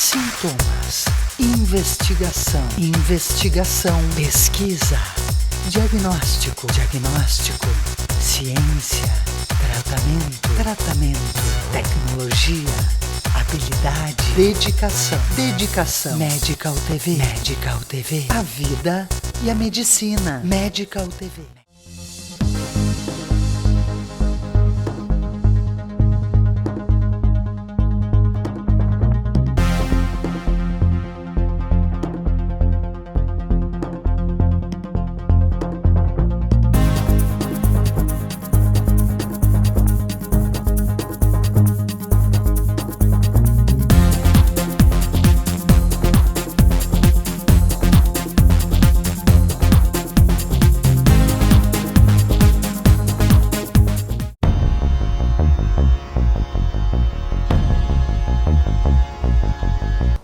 sintomas, investigação, pesquisa, diagnóstico, ciência, tratamento, tecnologia, habilidade, dedicação, Medical TV, a vida e a medicina, Medical TV.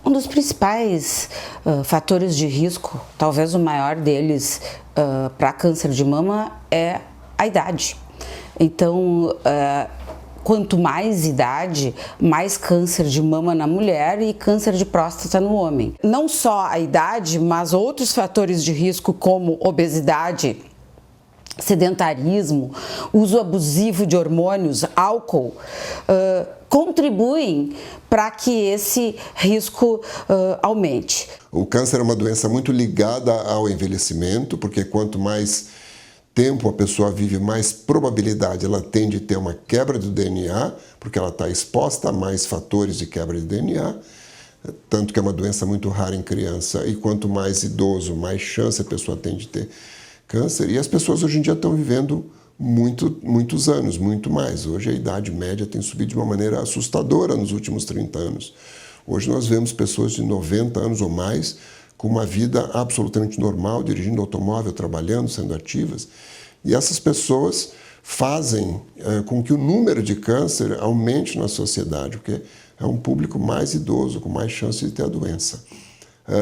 Um dos principais fatores de risco, talvez o maior deles para câncer de mama é a idade. Então, quanto mais idade, mais câncer de mama na mulher e câncer de próstata no homem. Não só a idade, mas outros fatores de risco como obesidade, sedentarismo, uso abusivo de hormônios, álcool, contribuem para que esse risco aumente. O câncer é uma doença muito ligada ao envelhecimento, porque quanto mais tempo a pessoa vive, mais probabilidade ela tem de ter uma quebra do DNA, porque ela está exposta a mais fatores de quebra de DNA, tanto que é uma doença muito rara em criança, e quanto mais idoso, mais chance a pessoa tem de ter câncer. E as pessoas hoje em dia estão vivendo muitos anos, muito mais. Hoje a idade média tem subido de uma maneira assustadora nos últimos 30 anos. Hoje nós vemos pessoas de 90 anos ou mais com uma vida absolutamente normal, dirigindo automóvel, trabalhando, sendo ativas. E essas pessoas fazem com que o número de câncer aumente na sociedade, porque é um público mais idoso, com mais chance de ter a doença.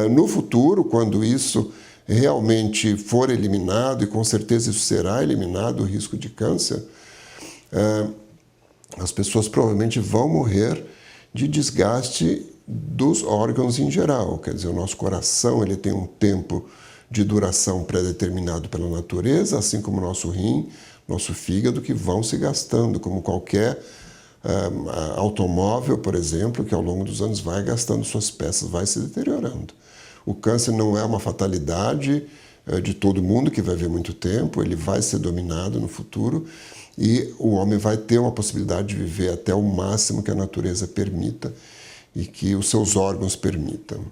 No futuro, quando isso realmente for eliminado, e com certeza isso será eliminado, o risco de câncer, as pessoas provavelmente vão morrer de desgaste dos órgãos em geral. Quer dizer, o nosso coração ele tem um tempo de duração pré-determinado pela natureza, assim como o nosso rim, nosso fígado, que vão se gastando, como qualquer automóvel, por exemplo, que ao longo dos anos vai gastando suas peças, vai se deteriorando. O câncer não é uma fatalidade de todo mundo que vai ver muito tempo, ele vai ser dominado no futuro e o homem vai ter uma possibilidade de viver até o máximo que a natureza permita e que os seus órgãos permitam.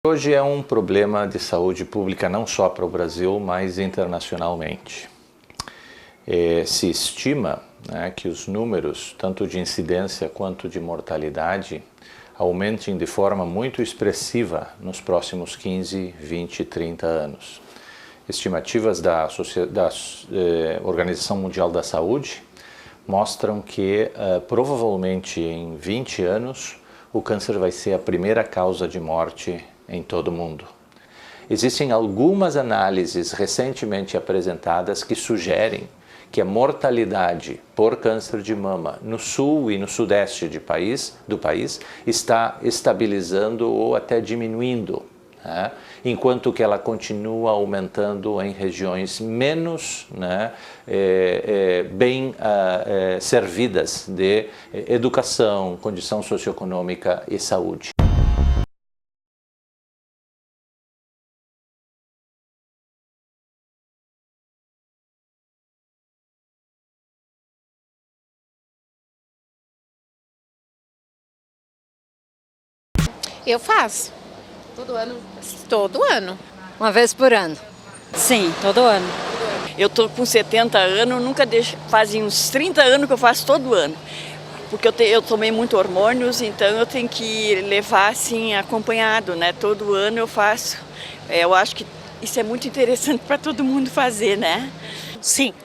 Hoje é um problema de saúde pública não só para o Brasil, mas internacionalmente. Se estima que os números, tanto de incidência quanto de mortalidade, aumentem de forma muito expressiva nos próximos 15, 20, 30 anos. Estimativas da Organização Mundial da Saúde mostram que provavelmente em 20 anos o câncer vai ser a primeira causa de morte em todo o mundo. Existem algumas análises recentemente apresentadas que sugerem que a mortalidade por câncer de mama no sul e no sudeste do país está estabilizando ou até diminuindo, enquanto que ela continua aumentando em regiões menos bem servidas de educação, condição socioeconômica e saúde. Eu faço. Todo ano? Todo ano. Uma vez por ano? Sim, todo ano. Eu tô com 70 anos, nunca deixo, fazem uns 30 anos que eu faço todo ano. Porque eu tomei muito hormônios, então eu tenho que levar assim acompanhado, né? Todo ano eu faço. Eu acho que isso é muito interessante para todo mundo fazer, né? Sim,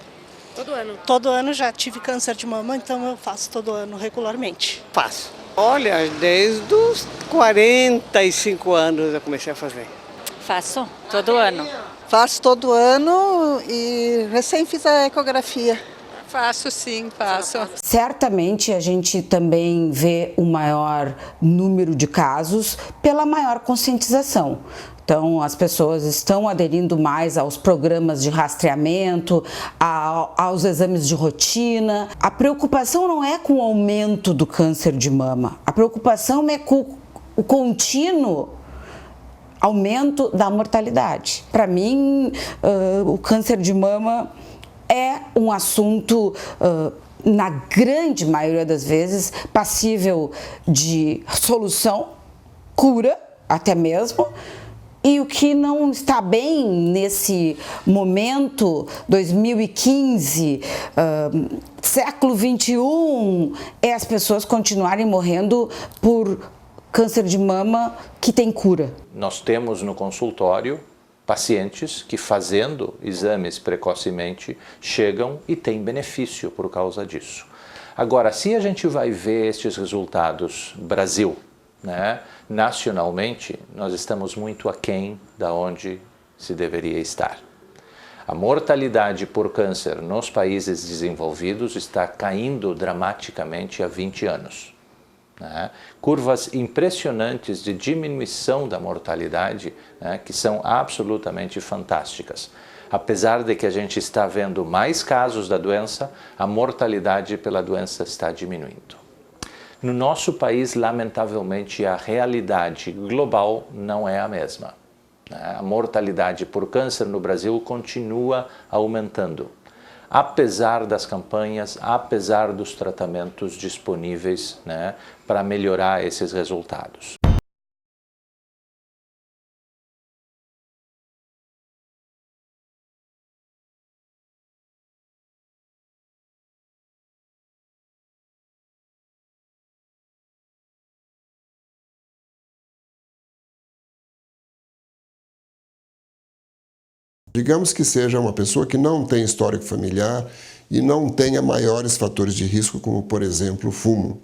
Todo ano. Todo ano já tive câncer de mama, então eu faço todo ano regularmente. Faço. Olha, desde os 45 anos eu comecei a fazer. Faço todo ano. Faço todo ano e recém fiz a ecografia. Faço sim, faço. Certamente a gente também vê um maior número de casos pela maior conscientização. Então, as pessoas estão aderindo mais aos programas de rastreamento, aos exames de rotina. A preocupação não é com o aumento do câncer de mama, a preocupação é com o contínuo aumento da mortalidade. Para mim, o câncer de mama é um assunto, na grande maioria das vezes, passível de solução, cura até mesmo. E o que não está bem nesse momento, 2015, século 21, é as pessoas continuarem morrendo por câncer de mama que tem cura. Nós temos no consultório pacientes que, fazendo exames precocemente, chegam e têm benefício por causa disso. Agora, se a gente vai ver estes resultados Brasil, né, nacionalmente, nós estamos muito aquém da onde se deveria estar. A mortalidade por câncer nos países desenvolvidos está caindo dramaticamente há 20 anos. Né? Curvas impressionantes de diminuição da mortalidade, né, que são absolutamente fantásticas. Apesar de que a gente está vendo mais casos da doença, a mortalidade pela doença está diminuindo. No nosso país, lamentavelmente, a realidade global não é a mesma. A mortalidade por câncer no Brasil continua aumentando, apesar das campanhas, apesar dos tratamentos disponíveis, né, para melhorar esses resultados. Digamos que seja uma pessoa que não tem histórico familiar e não tenha maiores fatores de risco, como, por exemplo, o fumo.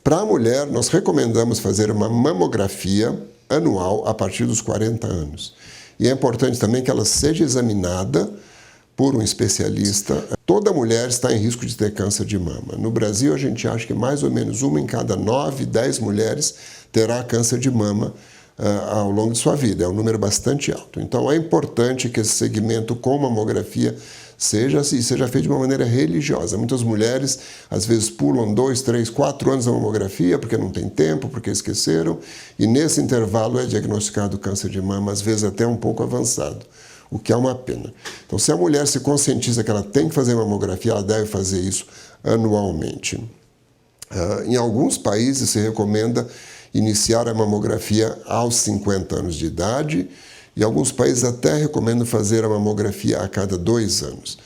Para a mulher, nós recomendamos fazer uma mamografia anual a partir dos 40 anos. E é importante também que ela seja examinada por um especialista. Toda mulher está em risco de ter câncer de mama. No Brasil, a gente acha que mais ou menos 1 em cada 9, 10 mulheres terá câncer de mama ao longo de sua vida. É um número bastante alto. Então é importante que esse segmento com mamografia seja feito de uma maneira religiosa. Muitas mulheres às vezes pulam 2, 3, 4 anos da mamografia porque não tem tempo, porque esqueceram, e nesse intervalo é diagnosticado câncer de mama, às vezes até um pouco avançado, o que é uma pena. Então, se a mulher se conscientiza que ela tem que fazer mamografia, ela deve fazer isso anualmente. Em alguns países se recomenda iniciar a mamografia aos 50 anos de idade, e alguns países até recomendam fazer a mamografia a cada 2 anos.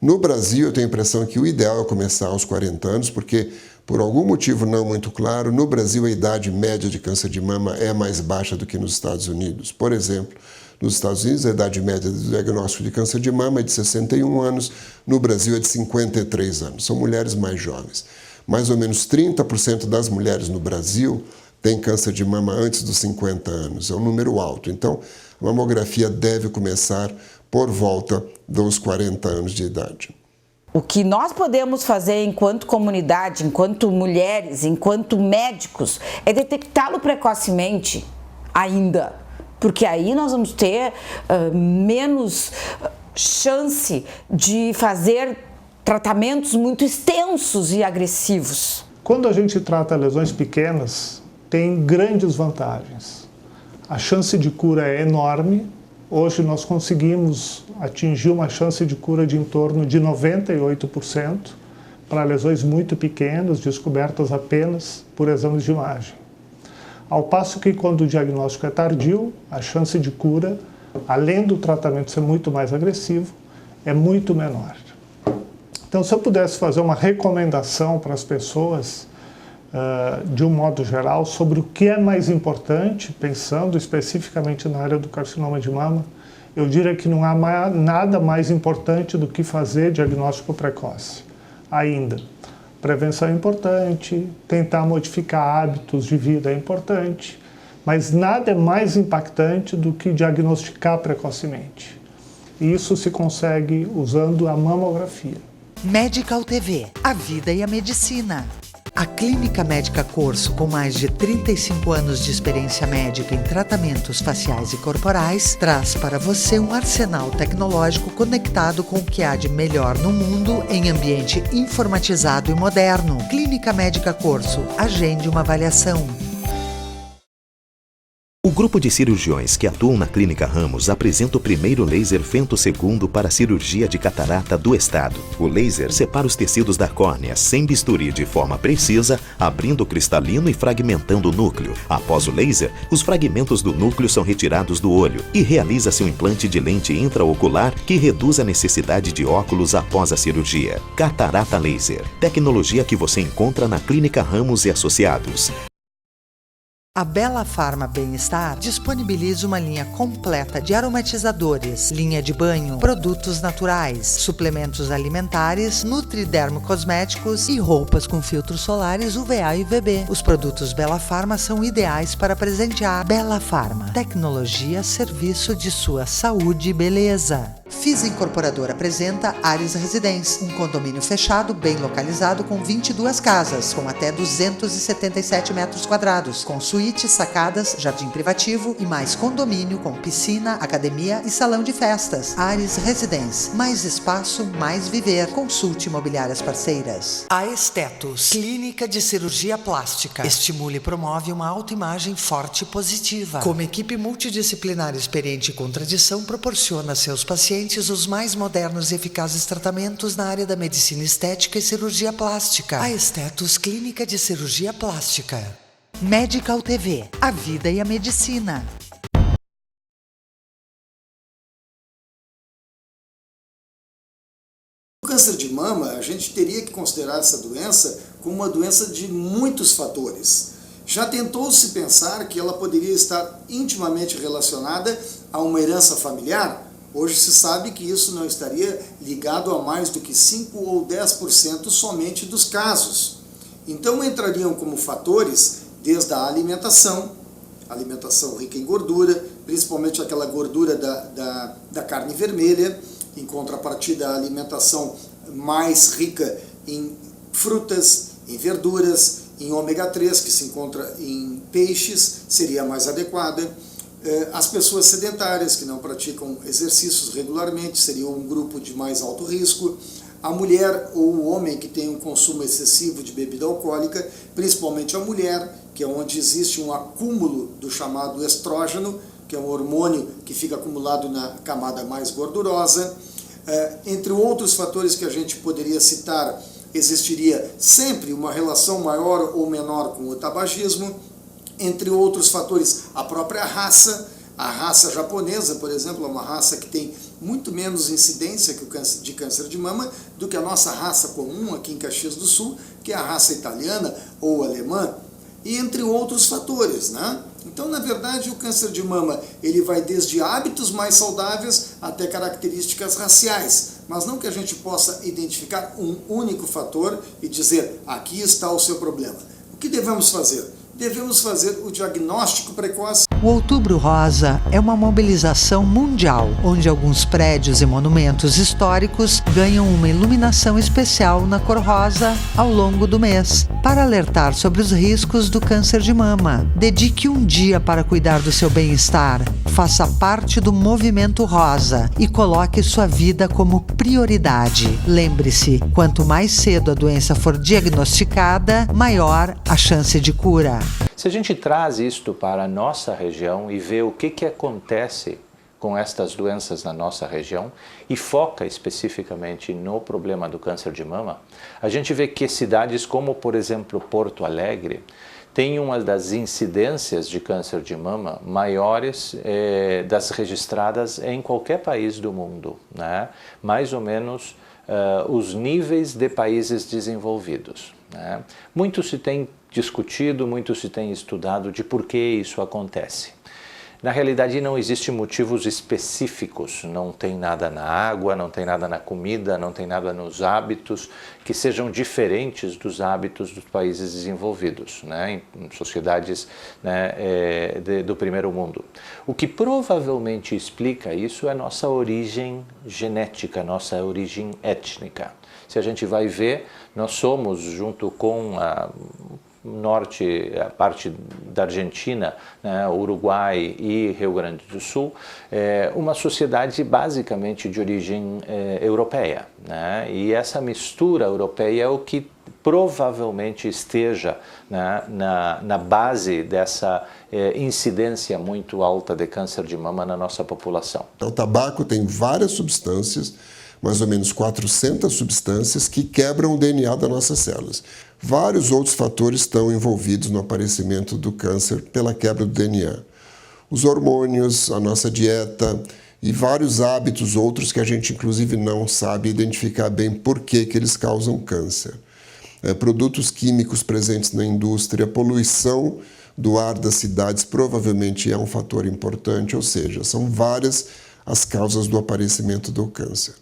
No Brasil, eu tenho a impressão que o ideal é começar aos 40 anos, porque, por algum motivo não muito claro, no Brasil a idade média de câncer de mama é mais baixa do que nos Estados Unidos. Por exemplo, nos Estados Unidos a idade média do diagnóstico de câncer de mama é de 61 anos, no Brasil é de 53 anos. São mulheres mais jovens. Mais ou menos 30% das mulheres no Brasil tem câncer de mama antes dos 50 anos. É um número alto. Então, a mamografia deve começar por volta dos 40 anos de idade. O que nós podemos fazer enquanto comunidade, enquanto mulheres, enquanto médicos, é detectá-lo precocemente ainda. Porque aí nós vamos ter menos chance de fazer tratamentos muito extensos e agressivos. Quando a gente trata lesões pequenas, tem grandes vantagens. A chance de cura é enorme. Hoje nós conseguimos atingir uma chance de cura de em torno de 98% para lesões muito pequenas, descobertas apenas por exames de imagem. Ao passo que quando o diagnóstico é tardio, a chance de cura, além do tratamento ser muito mais agressivo, é muito menor. Então, se eu pudesse fazer uma recomendação para as pessoas, de um modo geral, sobre o que é mais importante, pensando especificamente na área do carcinoma de mama, eu diria que não há nada mais importante do que fazer diagnóstico precoce. Ainda, prevenção é importante, tentar modificar hábitos de vida é importante, mas nada é mais impactante do que diagnosticar precocemente. E isso se consegue usando a mamografia. Medical TV, a vida e a medicina. A Clínica Médica Corso, com mais de 35 anos de experiência médica em tratamentos faciais e corporais, traz para você um arsenal tecnológico conectado com o que há de melhor no mundo em ambiente informatizado e moderno. Clínica Médica Corso, agende uma avaliação. O grupo de cirurgiões que atuam na Clínica Ramos apresenta o primeiro laser femtosegundo para cirurgia de catarata do estado. O laser separa os tecidos da córnea sem bisturi de forma precisa, abrindo o cristalino e fragmentando o núcleo. Após o laser, os fragmentos do núcleo são retirados do olho e realiza-se um implante de lente intraocular que reduz a necessidade de óculos após a cirurgia. Catarata Laser, tecnologia que você encontra na Clínica Ramos e Associados. A Bela Farma Bem-Estar disponibiliza uma linha completa de aromatizadores, linha de banho, produtos naturais, suplementos alimentares, nutridermocosméticos e roupas com filtros solares UVA e UVB. Os produtos Bela Farma são ideais para presentear. Bela Farma, tecnologia a serviço de sua saúde e beleza. Fisa Incorporadora apresenta Ares Residência, um condomínio fechado, bem localizado, com 22 casas, com até 277 metros quadrados, com suítes, sacadas, jardim privativo e mais condomínio com piscina, academia e salão de festas. Ares Residência, mais espaço, mais viver. Consulte imobiliárias parceiras. A Estetos, clínica de cirurgia plástica, estimula e promove uma autoimagem forte e positiva. Como equipe multidisciplinar experiente com tradição, proporciona a seus pacientes os mais modernos e eficazes tratamentos na área da medicina estética e cirurgia plástica. A Estetos, clínica de cirurgia plástica. Medical TV, a vida e a medicina. O câncer de mama, a gente teria que considerar essa doença como uma doença de muitos fatores. Já tentou-se pensar que ela poderia estar intimamente relacionada a uma herança familiar? Hoje se sabe que isso não estaria ligado a mais do que 5 ou 10% somente dos casos. Então entrariam como fatores desde a alimentação rica em gordura, principalmente aquela gordura da carne vermelha, em contrapartida a alimentação mais rica em frutas, em verduras, em ômega 3, que se encontra em peixes, seria mais adequada. As pessoas sedentárias, que não praticam exercícios regularmente, seriam um grupo de mais alto risco. A mulher ou o homem que tem um consumo excessivo de bebida alcoólica, principalmente a mulher, que é onde existe um acúmulo do chamado estrógeno, que é um hormônio que fica acumulado na camada mais gordurosa. Entre outros fatores que a gente poderia citar, existiria sempre uma relação maior ou menor com o tabagismo. Entre outros fatores, a própria raça. A raça japonesa, por exemplo, é uma raça que tem muito menos incidência de câncer de mama do que a nossa raça comum aqui em Caxias do Sul, que é a raça italiana ou alemã, e entre outros fatores, né? Então, na verdade, o câncer de mama ele vai desde hábitos mais saudáveis até características raciais, mas não que a gente possa identificar um único fator e dizer, aqui está o seu problema. O que devemos fazer? Devemos fazer o diagnóstico precoce. O Outubro Rosa é uma mobilização mundial, onde alguns prédios e monumentos históricos ganham uma iluminação especial na cor rosa ao longo do mês, para alertar sobre os riscos do câncer de mama. Dedique um dia para cuidar do seu bem-estar, faça parte do Movimento Rosa e coloque sua vida como prioridade. Lembre-se, quanto mais cedo a doença for diagnosticada, maior a chance de cura. Se a gente traz isto para a nossa região e vê o que acontece com estas doenças na nossa região e foca especificamente no problema do câncer de mama, a gente vê que cidades como, por exemplo, Porto Alegre, têm uma das incidências de câncer de mama maiores das registradas em qualquer país do mundo, né? Mais ou menos os níveis de países desenvolvidos, né? Muito se tem discutido, muito se tem estudado de por que isso acontece. Na realidade, não existem motivos específicos, não tem nada na água, não tem nada na comida, não tem nada nos hábitos que sejam diferentes dos hábitos dos países desenvolvidos, né, em sociedades, né, do primeiro mundo. O que provavelmente explica isso é nossa origem genética, nossa origem étnica. Se a gente vai ver, nós somos, junto com a parte da Argentina, né, Uruguai e Rio Grande do Sul, uma sociedade basicamente de origem europeia, né, e essa mistura europeia é o que provavelmente esteja, né, na base dessa incidência muito alta de câncer de mama na nossa população. O tabaco tem várias substâncias, mais ou menos 400 substâncias que quebram o DNA das nossas células. Vários outros fatores estão envolvidos no aparecimento do câncer pela quebra do DNA. Os hormônios, a nossa dieta e vários hábitos outros que a gente inclusive não sabe identificar bem por que eles causam câncer. Produtos químicos presentes na indústria, poluição do ar das cidades provavelmente é um fator importante, ou seja, são várias as causas do aparecimento do câncer.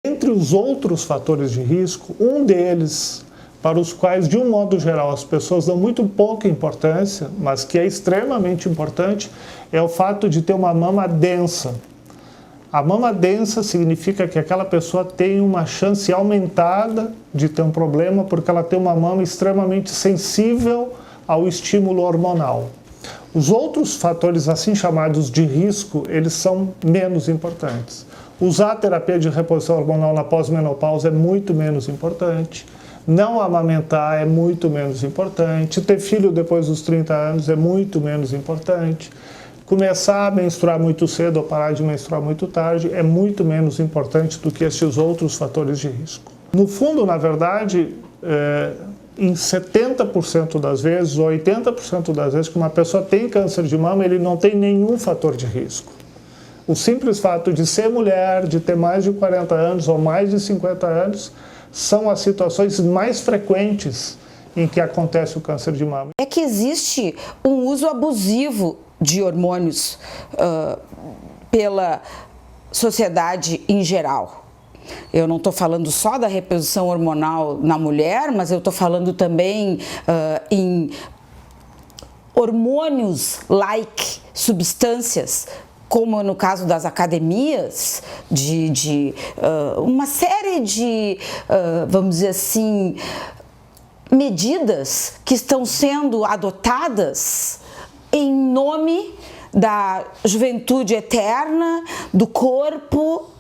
Entre os outros fatores de risco, um deles, para os quais, de um modo geral, as pessoas dão muito pouca importância, mas que é extremamente importante, é o fato de ter uma mama densa. A mama densa significa que aquela pessoa tem uma chance aumentada de ter um problema, porque ela tem uma mama extremamente sensível ao estímulo hormonal. Os outros fatores, assim chamados de risco, eles são menos importantes. Usar a terapia de reposição hormonal na pós-menopausa é muito menos importante. Não amamentar é muito menos importante. Ter filho depois dos 30 anos é muito menos importante. Começar a menstruar muito cedo ou parar de menstruar muito tarde é muito menos importante do que esses outros fatores de risco. No fundo, na verdade, em 70% das vezes, ou 80% das vezes que uma pessoa tem câncer de mama, ele não tem nenhum fator de risco. O simples fato de ser mulher, de ter mais de 40 anos ou mais de 50 anos, são as situações mais frequentes em que acontece o câncer de mama. É que existe um uso abusivo de hormônios pela sociedade em geral. Eu não estou falando só da reposição hormonal na mulher, mas eu estou falando também em hormônios-like, substâncias, como no caso das academias, uma série de, vamos dizer assim, medidas que estão sendo adotadas em nome da juventude eterna, do corpo,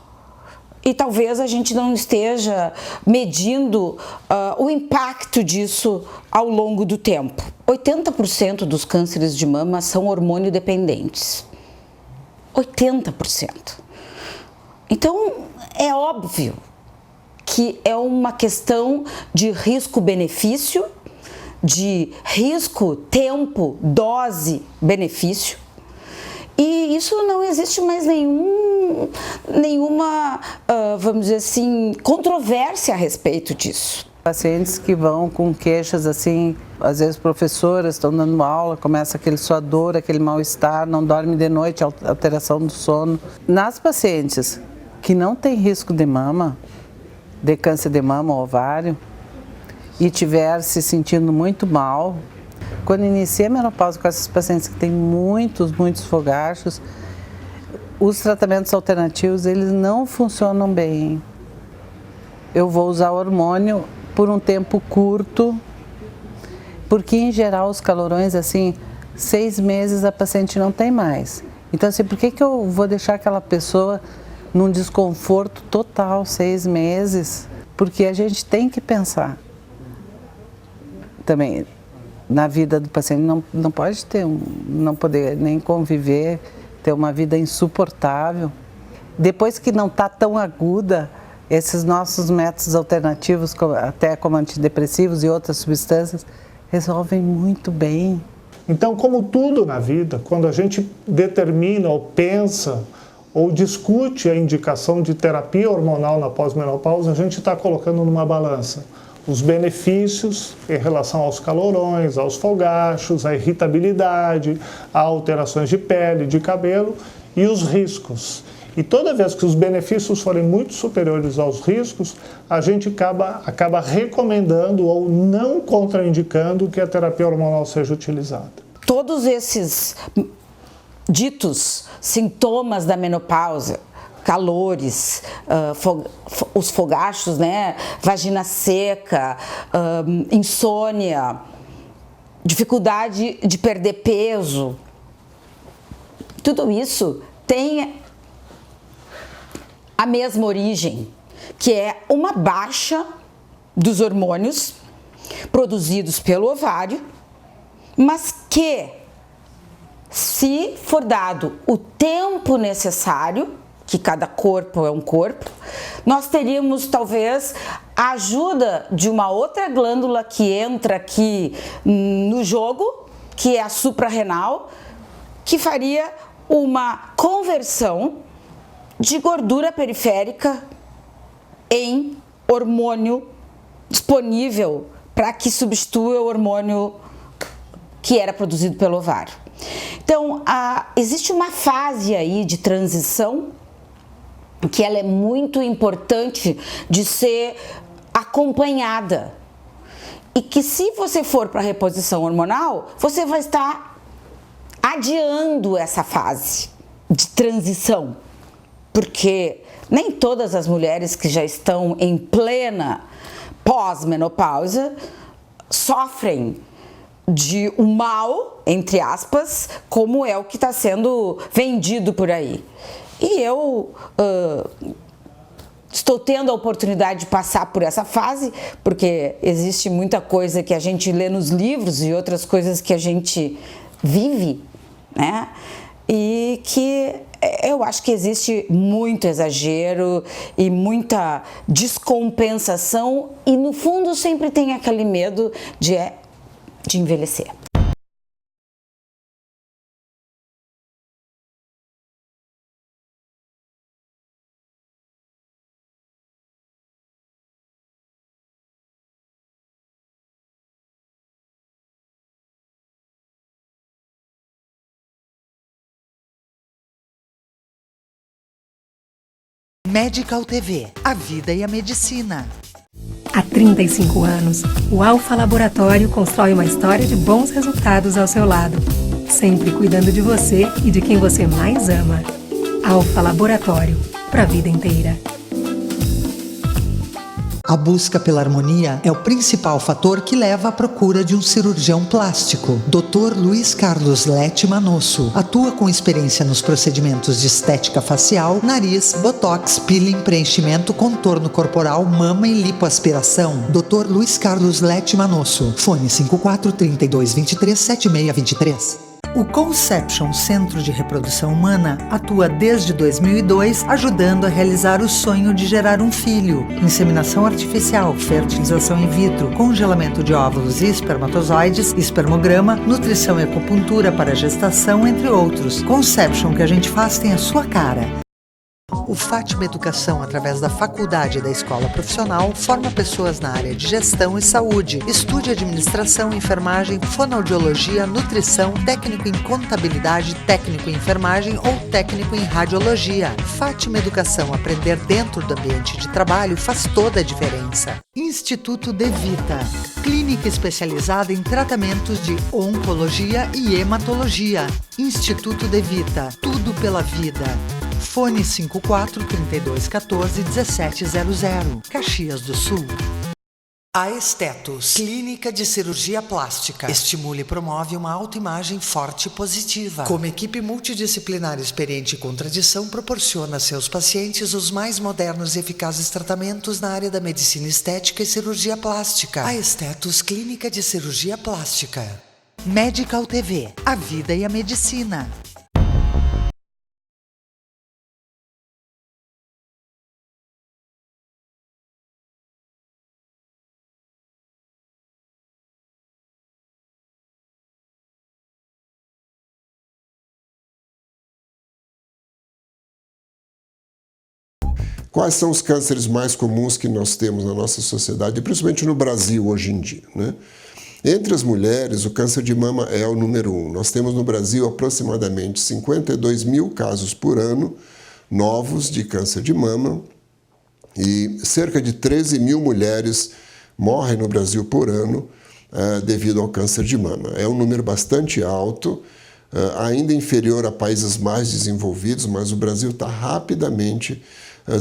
e talvez a gente não esteja medindo o impacto disso ao longo do tempo. 80% dos cânceres de mama são hormônio dependentes. 80%. Então, é óbvio que é uma questão de risco-benefício, de risco, tempo, dose, benefício. E isso não existe mais nenhuma, vamos dizer assim, controvérsia a respeito disso. Pacientes que vão com queixas assim, às vezes professoras estão dando aula, começa aquele suador, aquele mal-estar, não dorme de noite, alteração do sono. Nas pacientes que não têm risco de mama, de câncer de mama ou ovário, e tiver se sentindo muito mal, quando inicia a menopausa com essas pacientes que têm muitos fogachos, os tratamentos alternativos eles não funcionam bem. Eu vou usar hormônio por um tempo curto, porque em geral os calorões, assim, 6 meses a paciente não tem mais. Então, assim, por que eu vou deixar aquela pessoa num desconforto total, 6 meses, porque a gente tem que pensar também na vida do paciente, não pode não poder nem conviver, ter uma vida insuportável. Depois que não está tão aguda, esses nossos métodos alternativos, até como antidepressivos e outras substâncias, resolvem muito bem. Então, como tudo na vida, quando a gente determina ou pensa ou discute a indicação de terapia hormonal na pós-menopausa, a gente está colocando numa balança os benefícios em relação aos calorões, aos fogachos, à irritabilidade, a alterações de pele, de cabelo e os riscos. E toda vez que os benefícios forem muito superiores aos riscos, a gente acaba recomendando ou não contraindicando que a terapia hormonal seja utilizada. Todos esses ditos sintomas da menopausa, calores, os fogachos, né? Vagina seca, insônia, dificuldade de perder peso, tudo isso tem a mesma origem, que é uma baixa dos hormônios produzidos pelo ovário, mas que, se for dado o tempo necessário, que cada corpo é um corpo, nós teríamos talvez a ajuda de uma outra glândula que entra aqui no jogo, que é a suprarrenal, que faria uma conversão de gordura periférica em hormônio disponível para que substitua o hormônio que era produzido pelo ovário. Então, existe uma fase aí de transição que ela é muito importante de ser acompanhada e que, se você for para a reposição hormonal, você vai estar adiando essa fase de transição, porque nem todas as mulheres que já estão em plena pós-menopausa sofrem de um mal, entre aspas, como é o que está sendo vendido por aí. E eu estou tendo a oportunidade de passar por essa fase, porque existe muita coisa que a gente lê nos livros e outras coisas que a gente vive, né? E que eu acho que existe muito exagero e muita descompensação e, no fundo, sempre tem aquele medo de envelhecer. Medical TV, a vida e a medicina. Há 35 anos, o Alfa Laboratório constrói uma história de bons resultados ao seu lado, sempre cuidando de você e de quem você mais ama. Alfa Laboratório, para a vida inteira. A busca pela harmonia é o principal fator que leva à procura de um cirurgião plástico. Dr. Luiz Carlos Lete Manosso atua com experiência nos procedimentos de estética facial, nariz, botox, peeling, preenchimento, contorno corporal, mama e lipoaspiração. Dr. Luiz Carlos Lete Manosso. Fone 54 32 23 7623. O Conception Centro de Reprodução Humana atua desde 2002, ajudando a realizar o sonho de gerar um filho. Inseminação artificial, fertilização in vitro, congelamento de óvulos e espermatozoides, espermograma, nutrição e acupuntura para gestação, entre outros. Conception, que a gente faz, tem a sua cara. O Fátima Educação, através da Faculdade da Escola Profissional, forma pessoas na área de gestão e saúde. Estude administração, enfermagem, fonoaudiologia, nutrição, técnico em contabilidade, técnico em enfermagem ou técnico em radiologia. Fátima Educação, aprender dentro do ambiente de trabalho faz toda a diferença. Instituto De Vita, clínica especializada em tratamentos de oncologia e hematologia. Instituto De Vita, tudo pela vida. Fone 54 32 14 1700, Caxias do Sul. Aesthetus, clínica de cirurgia plástica. Estimula e promove uma autoimagem forte e positiva. Como equipe multidisciplinar experiente com tradição, proporciona a seus pacientes os mais modernos e eficazes tratamentos na área da medicina estética e cirurgia plástica. Aesthetus, clínica de cirurgia plástica. Medical TV, a vida e a medicina. Quais são os cânceres mais comuns que nós temos na nossa sociedade, principalmente no Brasil hoje em dia, né? Entre as mulheres, o câncer de mama é o número 1. Nós temos no Brasil aproximadamente 52 mil casos por ano novos de câncer de mama e cerca de 13 mil mulheres morrem no Brasil por ano devido ao câncer de mama. É um número bastante alto, ainda inferior a países mais desenvolvidos, mas o Brasil está rapidamente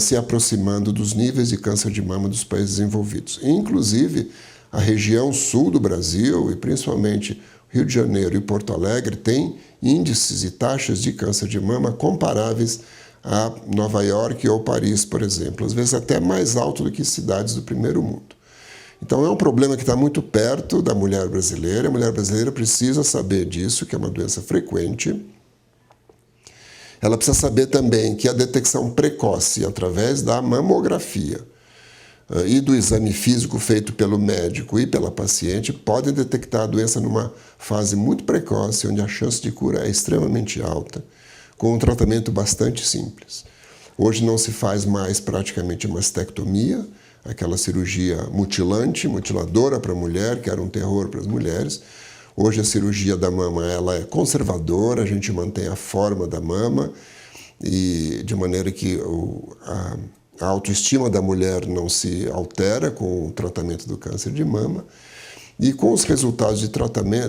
se aproximando dos níveis de câncer de mama dos países desenvolvidos. Inclusive, a região sul do Brasil, e principalmente Rio de Janeiro e Porto Alegre, tem índices e taxas de câncer de mama comparáveis a Nova York ou Paris, por exemplo, às vezes até mais alto do que cidades do primeiro mundo. Então é um problema que está muito perto da mulher brasileira. A mulher brasileira precisa saber disso, que é uma doença frequente. Ela precisa saber também que a detecção precoce através da mamografia e do exame físico feito pelo médico e pela paciente podem detectar a doença numa fase muito precoce, onde a chance de cura é extremamente alta, com um tratamento bastante simples. Hoje não se faz mais praticamente mastectomia, aquela cirurgia mutilante, mutiladora para a mulher, que era um terror para as mulheres. Hoje a cirurgia da mama ela é conservadora, a gente mantém a forma da mama e de maneira que a autoestima da mulher não se altera com o tratamento do câncer de mama. E com os resultados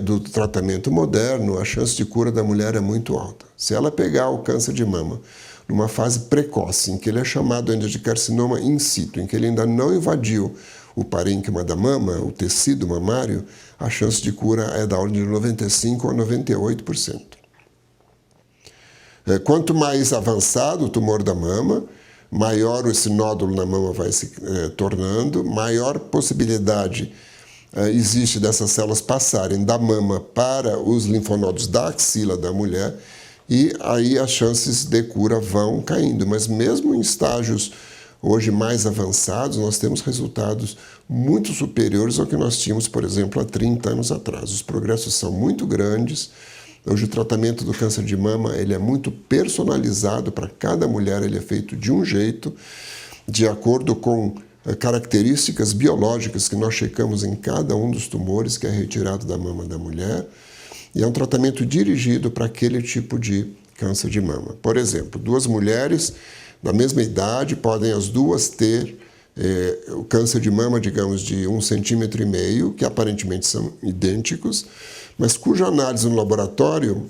do tratamento moderno, a chance de cura da mulher é muito alta. Se ela pegar o câncer de mama numa fase precoce, em que ele é chamado ainda de carcinoma in situ, em que ele ainda não invadiu o parênquima da mama, o tecido mamário, a chance de cura é da ordem de 95% a 98%. Quanto mais avançado o tumor da mama, maior esse nódulo na mama vai se tornando, maior possibilidade existe dessas células passarem da mama para os linfonodos da axila da mulher e aí as chances de cura vão caindo. Mas mesmo em estágios hoje mais avançados, nós temos resultados muito superiores ao que nós tínhamos, por exemplo, há 30 anos atrás. Os progressos são muito grandes. Hoje o tratamento do câncer de mama ele é muito personalizado para cada mulher, ele é feito de um jeito, de acordo com características biológicas que nós checamos em cada um dos tumores que é retirado da mama da mulher, e é um tratamento dirigido para aquele tipo de câncer de mama. Por exemplo, duas mulheres da mesma idade podem as duas ter o câncer de mama, digamos, de 1,5 cm, que aparentemente são idênticos, mas cuja análise no laboratório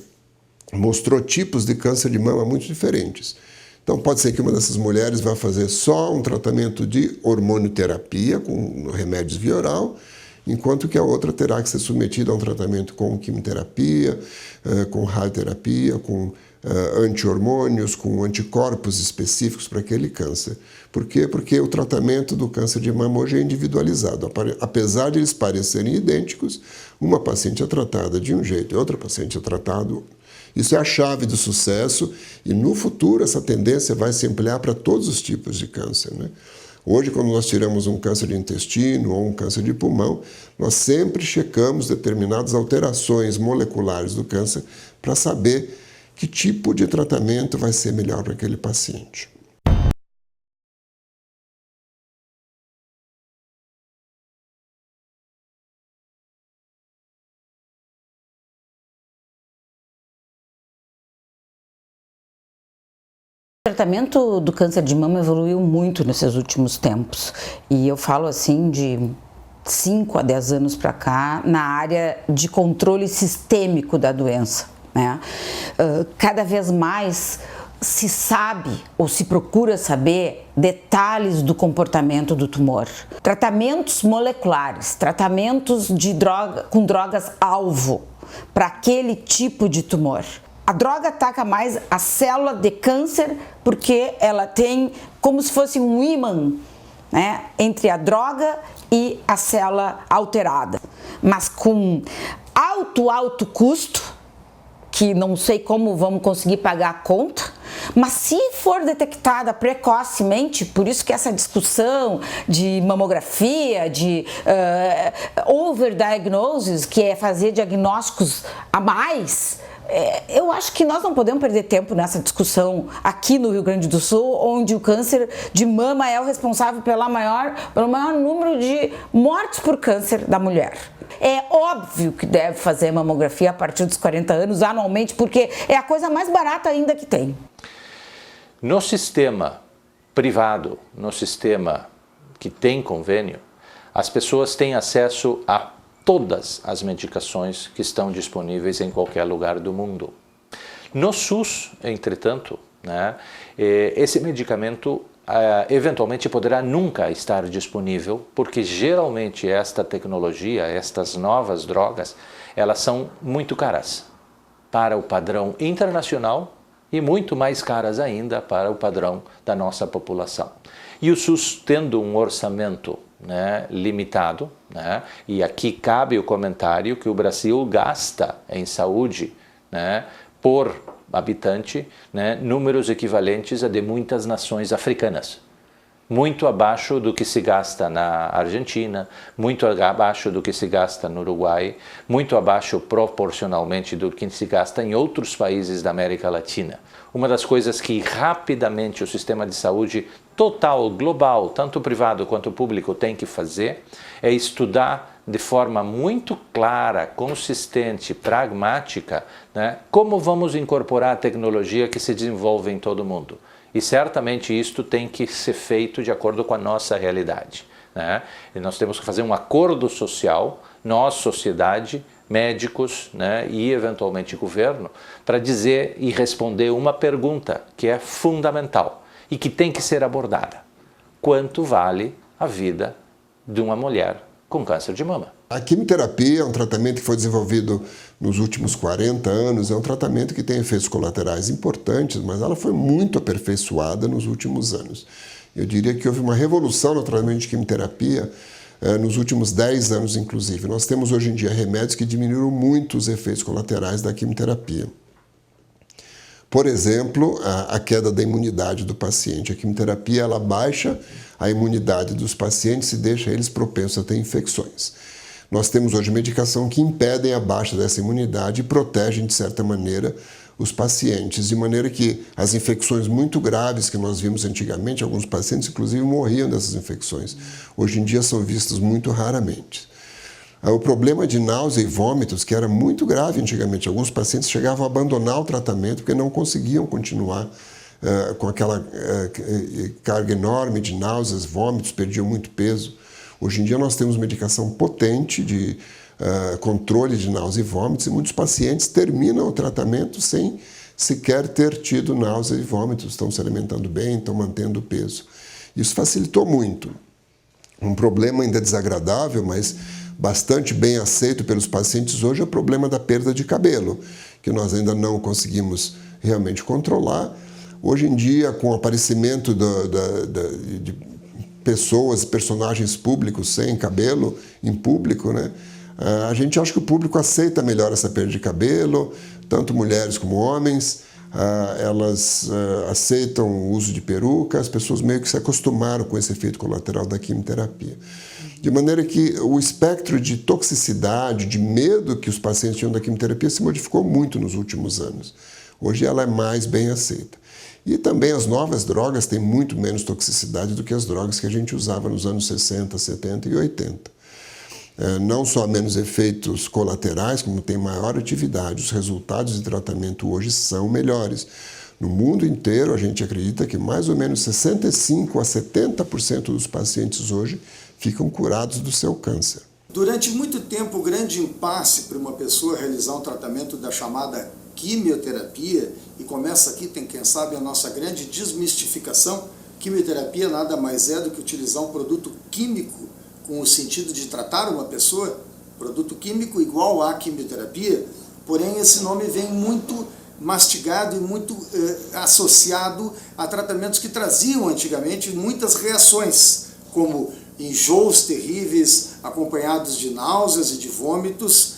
mostrou tipos de câncer de mama muito diferentes. Então pode ser que uma dessas mulheres vá fazer só um tratamento de hormonioterapia com remédios via oral, enquanto que a outra terá que ser submetida a um tratamento com quimioterapia, com radioterapia, com anti-hormônios, com anticorpos específicos para aquele câncer. Por quê? Porque o tratamento do câncer de mama hoje é individualizado. Apesar de eles parecerem idênticos, uma paciente é tratada de um jeito e outra paciente é tratada. Isso é a chave do sucesso e no futuro essa tendência vai se ampliar para todos os tipos de câncer, né? Hoje, quando nós tiramos um câncer de intestino ou um câncer de pulmão, nós sempre checamos determinadas alterações moleculares do câncer para saber que tipo de tratamento vai ser melhor para aquele paciente. O tratamento do câncer de mama evoluiu muito nesses últimos tempos e eu falo assim de 5 a 10 anos para cá na área de controle sistêmico da doença, né? Cada vez mais se sabe ou se procura saber detalhes do comportamento do tumor. Tratamentos moleculares, tratamentos de com drogas-alvo para aquele tipo de tumor. A droga ataca mais a célula de câncer porque ela tem como se fosse um ímã, né, entre a droga e a célula alterada. Mas com alto custo, que não sei como vamos conseguir pagar a conta, mas se for detectada precocemente, por isso que essa discussão de mamografia, de overdiagnosis, que é fazer diagnósticos a mais, eu acho que nós não podemos perder tempo nessa discussão aqui no Rio Grande do Sul, onde o câncer de mama é o responsável pelo maior número de mortes por câncer da mulher. É óbvio que deve fazer mamografia a partir dos 40 anos anualmente, porque é a coisa mais barata ainda que tem. No sistema privado, no sistema que tem convênio, as pessoas têm acesso a todas as medicações que estão disponíveis em qualquer lugar do mundo. No SUS, entretanto, né, esse medicamento eventualmente poderá nunca estar disponível, porque geralmente esta tecnologia, estas novas drogas, elas são muito caras para o padrão internacional e muito mais caras ainda para o padrão da nossa população. E o SUS, tendo um orçamento, né, limitado, né, e aqui cabe o comentário que o Brasil gasta em saúde, né, por habitante, né, números equivalentes a de muitas nações africanas. Muito abaixo do que se gasta na Argentina, muito abaixo do que se gasta no Uruguai, muito abaixo proporcionalmente do que se gasta em outros países da América Latina. Uma das coisas que rapidamente o sistema de saúde total, global, tanto privado quanto público, tem que fazer é estudar de forma muito clara, consistente, pragmática, né, como vamos incorporar a tecnologia que se desenvolve em todo o mundo. E certamente isto tem que ser feito de acordo com a nossa realidade, né? E nós temos que fazer um acordo social, nós, sociedade, médicos, né, e eventualmente governo, para dizer e responder uma pergunta que é fundamental e que tem que ser abordada. Quanto vale a vida de uma mulher com câncer de mama? A quimioterapia é um tratamento que foi desenvolvido nos últimos 40 anos, é um tratamento que tem efeitos colaterais importantes, mas ela foi muito aperfeiçoada nos últimos anos. Eu diria que houve uma revolução no tratamento de quimioterapia nos últimos 10 anos, inclusive. Nós temos hoje em dia remédios que diminuíram muito os efeitos colaterais da quimioterapia. Por exemplo, a queda da imunidade do paciente. A quimioterapia ela baixa a imunidade dos pacientes e deixa eles propensos a ter infecções. Nós temos hoje medicação que impedem a baixa dessa imunidade e protegem, de certa maneira, os pacientes, de maneira que as infecções muito graves que nós vimos antigamente, alguns pacientes, inclusive, morriam dessas infecções. Hoje em dia são vistas muito raramente. O problema de náusea e vômitos, que era muito grave antigamente, alguns pacientes chegavam a abandonar o tratamento porque não conseguiam continuar com aquela carga enorme de náuseas, vômitos, perdiam muito peso. Hoje em dia nós temos medicação potente de controle de náusea e vômitos e muitos pacientes terminam o tratamento sem sequer ter tido náusea e vômitos, estão se alimentando bem, estão mantendo o peso. Isso facilitou muito. Um problema ainda desagradável, mas bastante bem aceito pelos pacientes hoje é o problema da perda de cabelo, que nós ainda não conseguimos realmente controlar. Hoje em dia, com o aparecimento de pessoas, personagens públicos sem cabelo em público, né? A gente acha que o público aceita melhor essa perda de cabelo, tanto mulheres como homens, elas aceitam o uso de peruca, as pessoas meio que se acostumaram com esse efeito colateral da quimioterapia. De maneira que o espectro de toxicidade, de medo que os pacientes tinham da quimioterapia se modificou muito nos últimos anos. Hoje ela é mais bem aceita. E também as novas drogas têm muito menos toxicidade do que as drogas que a gente usava nos anos 60, 70 e 80. Não só menos efeitos colaterais, como tem maior atividade. Os resultados de tratamento hoje são melhores. No mundo inteiro, a gente acredita que mais ou menos 65% a 70% dos pacientes hoje ficam curados do seu câncer. Durante muito tempo, o grande impasse para uma pessoa realizar um tratamento da chamada quimioterapia, e começa aqui, tem quem sabe a nossa grande desmistificação. Quimioterapia nada mais é do que utilizar um produto químico com o sentido de tratar uma pessoa, produto químico igual à quimioterapia, porém esse nome vem muito mastigado e muito associado a tratamentos que traziam antigamente muitas reações, como enjoos terríveis acompanhados de náuseas e de vômitos,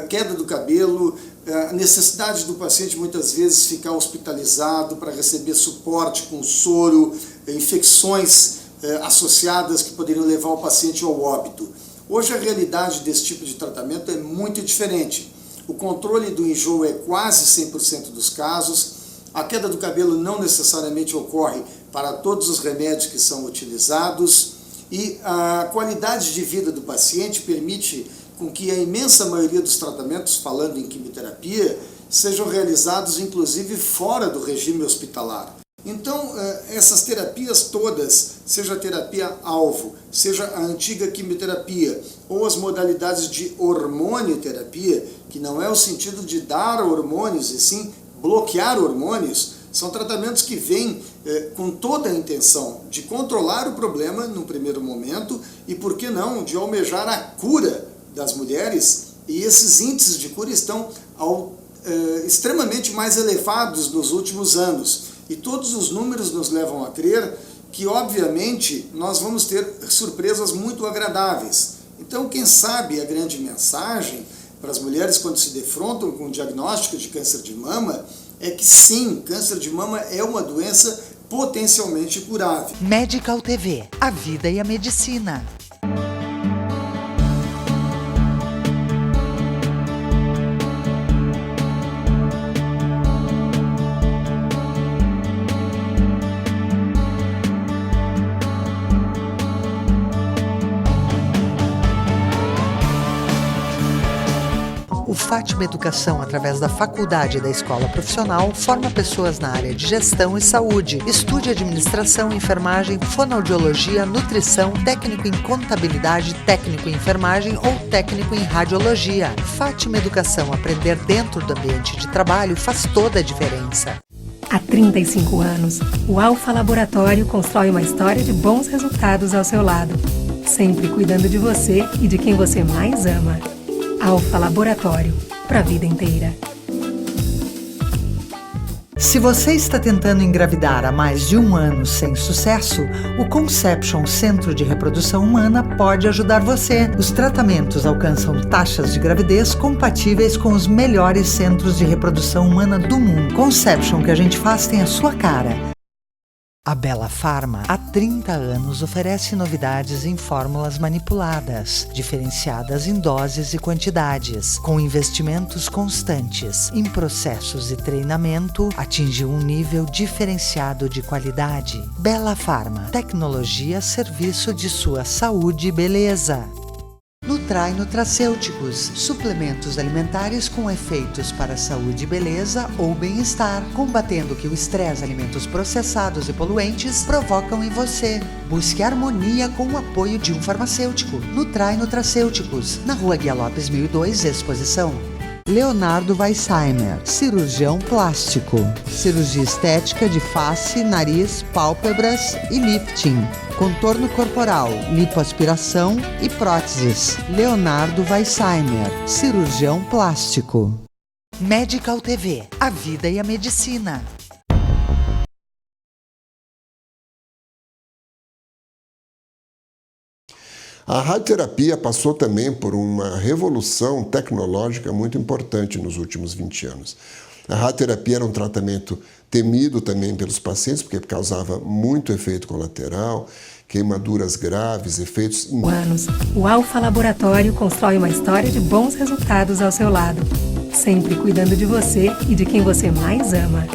queda do cabelo, a necessidade do paciente muitas vezes ficar hospitalizado para receber suporte com soro, infecções associadas que poderiam levar o paciente ao óbito. Hoje a realidade desse tipo de tratamento é muito diferente. O controle do enjoo é quase 100% dos casos, a queda do cabelo não necessariamente ocorre para todos os remédios que são utilizados e a qualidade de vida do paciente permite com que a imensa maioria dos tratamentos, falando em quimioterapia, sejam realizados inclusive fora do regime hospitalar. Então, essas terapias todas, seja a terapia-alvo, seja a antiga quimioterapia, ou as modalidades de hormonioterapia, que não é o sentido de dar hormônios, e sim bloquear hormônios, são tratamentos que vêm com toda a intenção de controlar o problema no primeiro momento e, por que não, de almejar a cura das mulheres, e esses índices de cura estão extremamente mais elevados nos últimos anos. E todos os números nos levam a crer que, obviamente, nós vamos ter surpresas muito agradáveis. Então, quem sabe a grande mensagem para as mulheres quando se defrontam com o diagnóstico de câncer de mama é que sim, câncer de mama é uma doença potencialmente curável. Medical TV, a vida e a medicina. Fátima Educação, através da faculdade e da escola profissional, forma pessoas na área de gestão e saúde. Estude administração, enfermagem, fonoaudiologia, nutrição, técnico em contabilidade, técnico em enfermagem ou técnico em radiologia. Fátima Educação, aprender dentro do ambiente de trabalho faz toda a diferença. Há 35 anos, o Alfa Laboratório constrói uma história de bons resultados ao seu lado, sempre cuidando de você e de quem você mais ama. Alfa Laboratório, para a vida inteira. Se você está tentando engravidar há mais de um ano sem sucesso, o Conception Centro de Reprodução Humana pode ajudar você. Os tratamentos alcançam taxas de gravidez compatíveis com os melhores centros de reprodução humana do mundo. Conception, que a gente faz, tem a sua cara. A Bela Pharma, há 30 anos, oferece novidades em fórmulas manipuladas, diferenciadas em doses e quantidades, com investimentos constantes em processos e treinamento, atingiu um nível diferenciado de qualidade. Bela Pharma, tecnologia a serviço de sua saúde e beleza. Nutrai Nutracêuticos, suplementos alimentares com efeitos para saúde e beleza ou bem-estar, combatendo que o estresse, alimentos processados e poluentes provocam em você. Busque harmonia com o apoio de um farmacêutico. Nutrai Nutracêuticos, na Rua Guia Lopes 1002, Exposição. Leonardo Weissheimer, cirurgião plástico, cirurgia estética de face, nariz, pálpebras e lifting, contorno corporal, lipoaspiração e próteses. Leonardo Weissheimer, cirurgião plástico. Medical TV, a vida e a medicina. A radioterapia passou também por uma revolução tecnológica muito importante nos últimos 20 anos. A radioterapia era um tratamento temido também pelos pacientes, porque causava muito efeito colateral, queimaduras graves, efeitos... Há anos, o Alfa Laboratório constrói uma história de bons resultados ao seu lado, sempre cuidando de você e de quem você mais ama.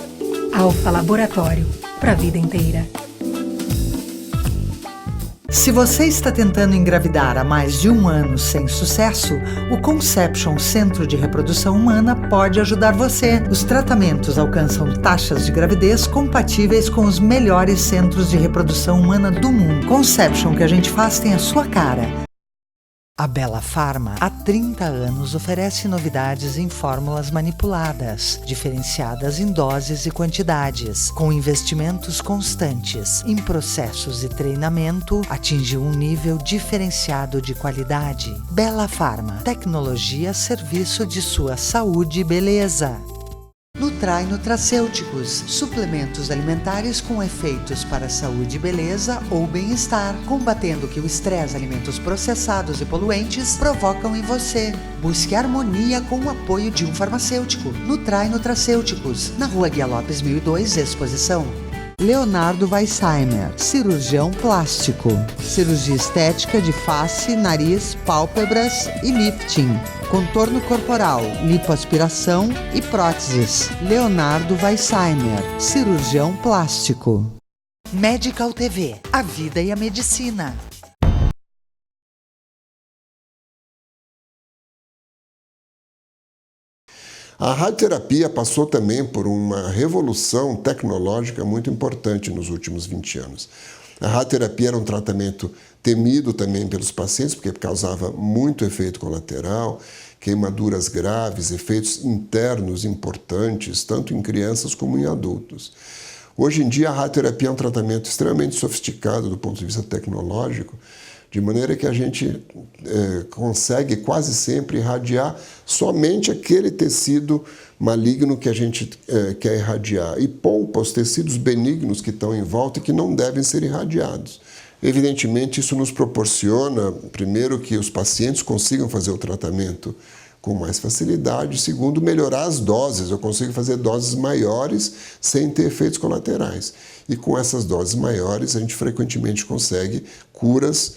Alfa Laboratório, para a vida inteira. Se você está tentando engravidar há mais de um ano sem sucesso, o Conception Centro de Reprodução Humana pode ajudar você. Os tratamentos alcançam taxas de gravidez compatíveis com os melhores centros de reprodução humana do mundo. Conception, que a gente faz, tem a sua cara. A Bela Pharma, há 30 anos, oferece novidades em fórmulas manipuladas, diferenciadas em doses e quantidades, com investimentos constantes em processos e treinamento, atinge um nível diferenciado de qualidade. Bela Pharma, tecnologia a serviço de sua saúde e beleza. Nutrai Nutracêuticos, suplementos alimentares com efeitos para a saúde e beleza ou bem-estar, combatendo o que o estresse, alimentos processados e poluentes provocam em você. Busque harmonia com o apoio de um farmacêutico. Nutrai Nutracêuticos, na Rua Guia Lopes 1002, Exposição. Leonardo Weissheimer, cirurgião plástico, cirurgia estética de face, nariz, pálpebras e lifting, contorno corporal, lipoaspiração e próteses. Leonardo Weissheimer, cirurgião plástico. Medical TV, a vida e a medicina. A radioterapia passou também por uma revolução tecnológica muito importante nos últimos 20 anos. A radioterapia era um tratamento temido também pelos pacientes, porque causava muito efeito colateral, queimaduras graves, efeitos internos importantes, tanto em crianças como em adultos. Hoje em dia, a radioterapia é um tratamento extremamente sofisticado do ponto de vista tecnológico, de maneira que a gente consegue quase sempre irradiar somente aquele tecido maligno que a gente quer irradiar e poupa os tecidos benignos que estão em volta e que não devem ser irradiados. Evidentemente, isso nos proporciona, primeiro, que os pacientes consigam fazer o tratamento com mais facilidade, segundo, melhorar as doses. Eu consigo fazer doses maiores sem ter efeitos colaterais. E com essas doses maiores, a gente frequentemente consegue curas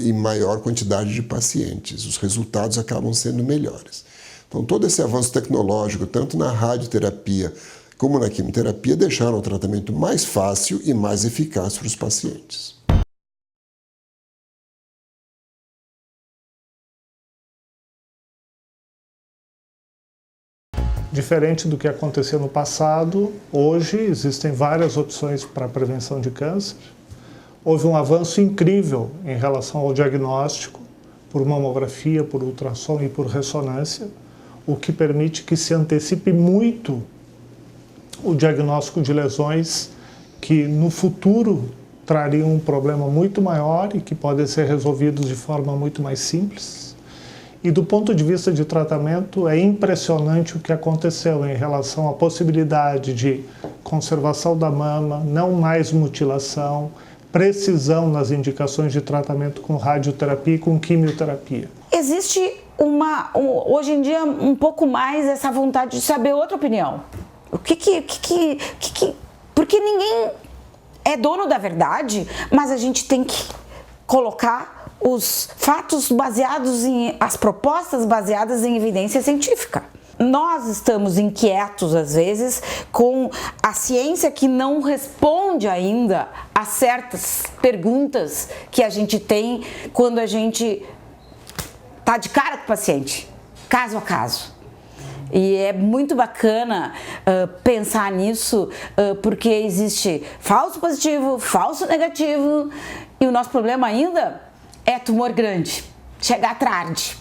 em maior quantidade de pacientes. Os resultados acabam sendo melhores. Então, todo esse avanço tecnológico, tanto na radioterapia como na quimioterapia, deixaram o tratamento mais fácil e mais eficaz para os pacientes. Diferente do que aconteceu no passado, hoje existem várias opções para a prevenção de câncer. Houve um avanço incrível em relação ao diagnóstico por mamografia, por ultrassom e por ressonância, o que permite que se antecipe muito o diagnóstico de lesões que no futuro trariam um problema muito maior e que podem ser resolvidos de forma muito mais simples. E do ponto de vista de tratamento, é impressionante o que aconteceu em relação à possibilidade de conservação da mama, não mais mutilação, precisão nas indicações de tratamento com radioterapia e com quimioterapia. Existe hoje em dia um pouco mais essa vontade de saber outra opinião. Porque ninguém é dono da verdade, mas a gente tem que colocar os fatos baseados as propostas baseadas em evidência científica. Nós estamos inquietos, às vezes, com a ciência que não responde ainda a certas perguntas que a gente tem quando a gente está de cara com o paciente, caso a caso. E é muito bacana pensar nisso, porque existe falso positivo, falso negativo, e o nosso problema ainda é tumor grande, chegar tarde.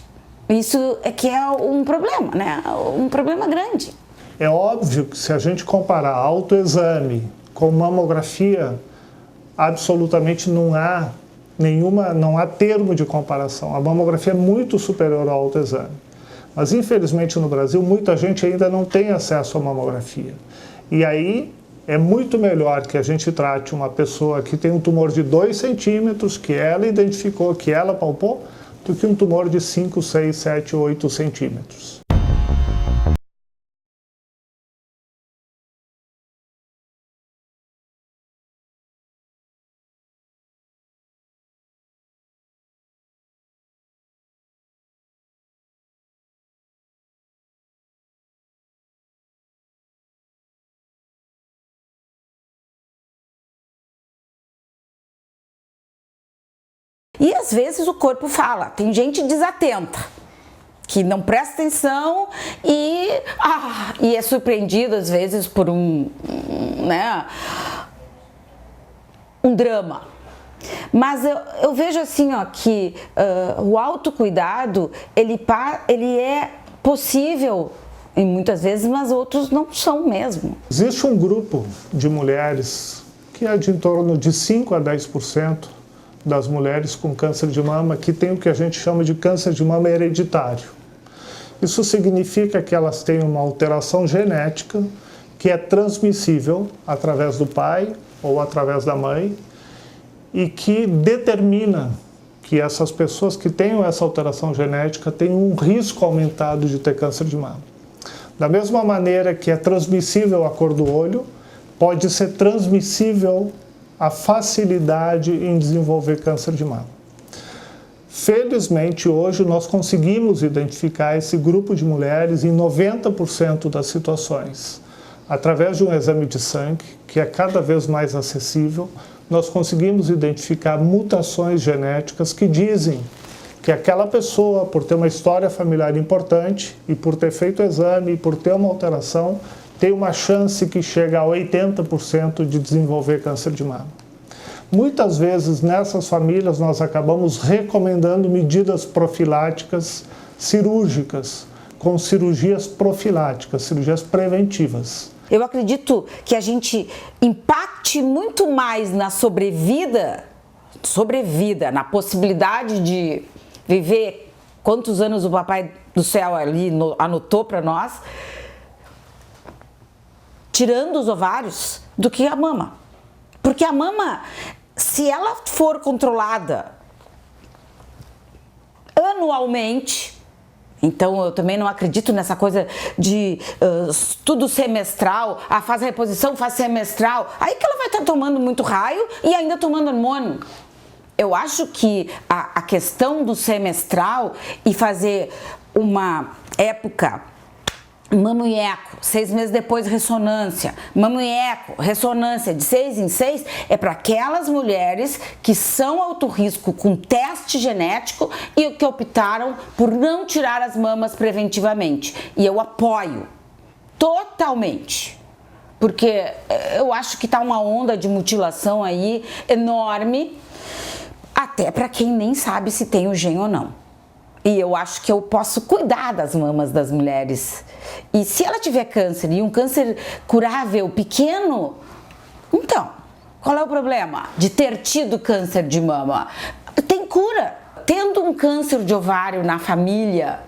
Isso é que é um problema, né? Um problema grande. É óbvio que se a gente comparar autoexame com mamografia, absolutamente não há termo de comparação. A mamografia é muito superior ao autoexame. Mas, infelizmente, no Brasil, muita gente ainda não tem acesso à mamografia. E aí é muito melhor que a gente trate uma pessoa que tem um tumor de 2 centímetros, que ela identificou, que ela palpou, do que um tumor de 5, 6, 7, 8 centímetros. E às vezes o corpo fala, tem gente desatenta, que não presta atenção e é surpreendido às vezes por um drama. Mas eu vejo assim, ó, que o autocuidado, ele é possível em muitas vezes, mas outros não são mesmo. Existe um grupo de mulheres que é de em torno de 5 a 10% das mulheres com câncer de mama que tem o que a gente chama de câncer de mama hereditário. Isso significa que elas têm uma alteração genética que é transmissível através do pai ou através da mãe e que determina que essas pessoas que tenham essa alteração genética têm um risco aumentado de ter câncer de mama. Da mesma maneira que é transmissível a cor do olho, pode ser transmissível a facilidade em desenvolver câncer de mama. Felizmente, hoje nós conseguimos identificar esse grupo de mulheres em 90% das situações. Através de um exame de sangue, que é cada vez mais acessível, nós conseguimos identificar mutações genéticas que dizem que aquela pessoa, por ter uma história familiar importante e por ter feito o exame e por ter uma alteração, tem uma chance que chega a 80% de desenvolver câncer de mama. Muitas vezes nessas famílias nós acabamos recomendando medidas profiláticas cirúrgicas, com cirurgias profiláticas, cirurgias preventivas. Eu acredito que a gente impacte muito mais na sobrevida, na possibilidade de viver quantos anos o Papai do Céu ali anotou para nós, tirando os ovários, do que a mama. Porque a mama, se ela for controlada anualmente, então eu também não acredito nessa coisa de tudo semestral, faz a reposição, faz semestral, aí que ela vai estar tomando muito raio e ainda tomando hormônio. Eu acho que a questão do semestral e fazer uma época mamo e eco, 6 meses depois ressonância, mamo e eco, ressonância de 6 em 6, é para aquelas mulheres que são alto risco com teste genético e que optaram por não tirar as mamas preventivamente. E eu apoio totalmente, porque eu acho que está uma onda de mutilação aí enorme, até para quem nem sabe se tem o gene ou não. E eu acho que eu posso cuidar das mamas das mulheres. E se ela tiver câncer e um câncer curável pequeno, então, qual é o problema de ter tido câncer de mama? Tem cura. Tendo um câncer de ovário na família,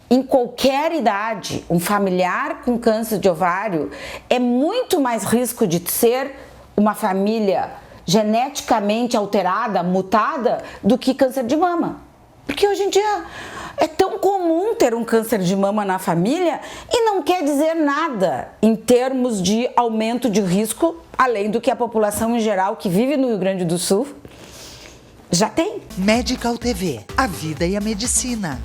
em qualquer idade, um familiar com câncer de ovário, é muito mais risco de ser uma família geneticamente alterada, mutada, do que câncer de mama. Porque hoje em dia é tão comum ter um câncer de mama na família e não quer dizer nada em termos de aumento de risco, além do que a população em geral que vive no Rio Grande do Sul já tem. Medical TV, a vida e a medicina.